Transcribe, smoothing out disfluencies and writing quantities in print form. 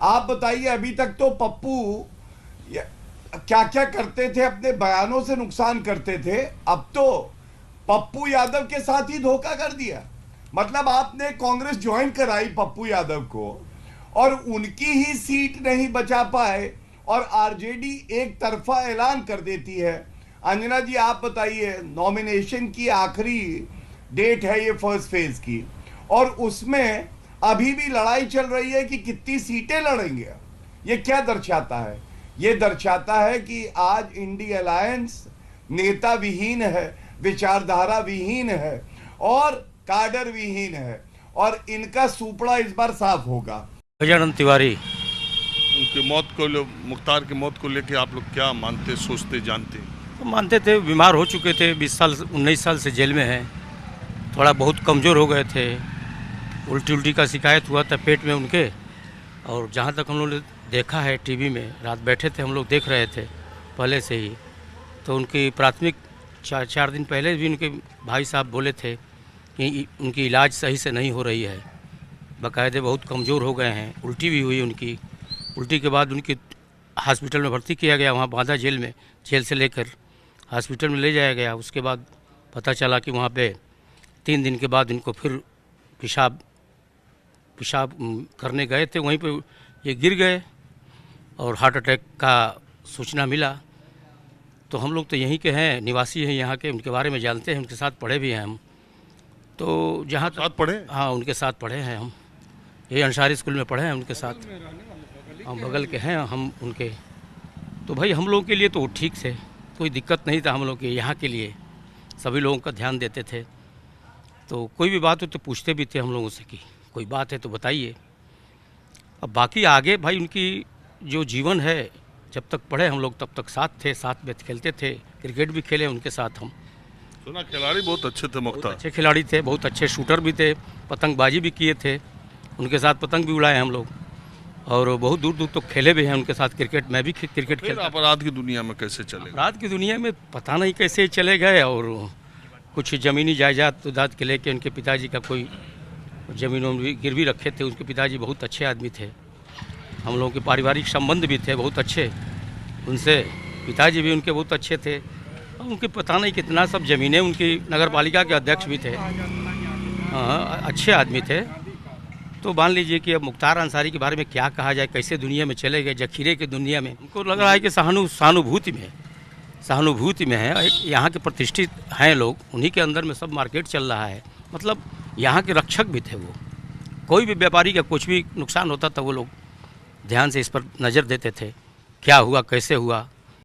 आप बताइए, अभी तक तो पप्पू क्या क्या करते थे, अपने बयानों से नुकसान करते थे, अब तो पप्पू यादव के साथ ही धोखा कर दिया। मतलब आपने कांग्रेस ज्वाइन कराई पप्पू यादव को और उनकी ही सीट नहीं बचा पाए और आरजेडी एक तरफा ऐलान कर देती है। अंजना जी आप बताइए, नॉमिनेशन की आखिरी डेट है ये फर्स्ट फेज की, और उसमें अभी भी लड़ाई चल रही है कि कितनी सीटें लड़ेंगे। ये क्या दर्शाता है? ये दर्शाता है कि आज इंडी अलायंस नेता विहीन है, विचारधारा विहीन है और काडर विहीन है, और इनका सुपड़ा इस बार साफ होगा। गजानन तिवारी, उनकी मौत को, मुख्तार की मौत को लेकर आप लोग क्या मानते, सोचते, जानते? तो मानते थे, बीमार हो चुके थे, 20 साल 19 साल से जेल में हैं, थोड़ा बहुत कमज़ोर हो गए थे, उल्टी का शिकायत हुआ था पेट में उनके। और जहाँ तक हम लोग ने देखा है टीवी में, रात बैठे थे हम लोग देख रहे थे पहले से ही, तो उनकी प्राथमिक 4 दिन पहले भी उनके भाई साहब बोले थे कि उनकी इलाज सही से नहीं हो रही है, बाकायदे बहुत कमज़ोर हो गए हैं, उल्टी भी हुई उनकी। उल्टी के बाद उनकी हॉस्पिटल में भर्ती किया गया, वहाँ बांदा जेल में, जेल से लेकर हॉस्पिटल में ले जाया गया। उसके बाद पता चला कि वहाँ पे 3 दिन के बाद इनको फिर पेशाब करने गए थे, वहीं पे ये गिर गए और हार्ट अटैक का सूचना मिला। तो हम लोग तो यहीं के हैं, निवासी हैं यहाँ के, उनके बारे में जानते हैं, उनके साथ पढ़े भी हैं हम। तो जहाँ साथ पढ़े? हाँ, उनके साथ पढ़े हैं हम, ये अंसारी स्कूल में पढ़े हैं उनके साथ, हम बगल के हैं हम उनके। तो भाई हम लोगों के लिए तो ठीक थे, कोई दिक्कत नहीं था हम लोग के यहाँ के लिए, सभी लोगों का ध्यान देते थे। तो कोई भी बात हो तो पूछते भी थे हम लोगों से कि कोई बात है तो बताइए। अब बाकी आगे भाई उनकी जो जीवन है, जब तक पढ़े हम लोग तब तक साथ थे, साथ में खेलते थे, क्रिकेट भी खेले उनके साथ हम। सुना खिलाड़ी बहुत अच्छे थे मुख्तार? अच्छे खिलाड़ी थे, बहुत अच्छे शूटर भी थे, पतंगबाजी भी किए थे, उनके साथ पतंग भी उड़ाए हम लोग, और बहुत दूर दूर तक खेले भी हैं उनके साथ क्रिकेट। मैं भी क्रिकेट खेला। अपराध की दुनिया में कैसे चले? अपराध की दुनिया में पता नहीं कैसे चले गए, और कुछ ज़मीनी जायदाद के लेके उनके पिताजी का कोई ज़मीनों में गिरवी रखे थे। उनके पिताजी बहुत अच्छे आदमी थे, हम लोगों के पारिवारिक संबंध भी थे बहुत अच्छे उनसे, पिताजी भी उनके बहुत अच्छे थे, और उनके पता नहीं कितना सब ज़मीनें, उनकी नगर पालिका के अध्यक्ष भी थे। हाँ, अच्छे आदमी थे। तो मान लीजिए कि अब मुख्तार अंसारी के बारे में क्या कहा जाए, कैसे दुनिया में चले गए, जखीरे की दुनिया में। उनको लग रहा है कि सहानुभूति में है। यहाँ के प्रतिष्ठित हैं लोग, उन्हीं के अंदर में सब मार्केट चल रहा है, मतलब यहाँ के रक्षक भी थे वो। कोई भी व्यापारी का कुछ भी नुकसान होता था वो लोग ध्यान से इस पर नज़र देते थे, क्या हुआ कैसे हुआ।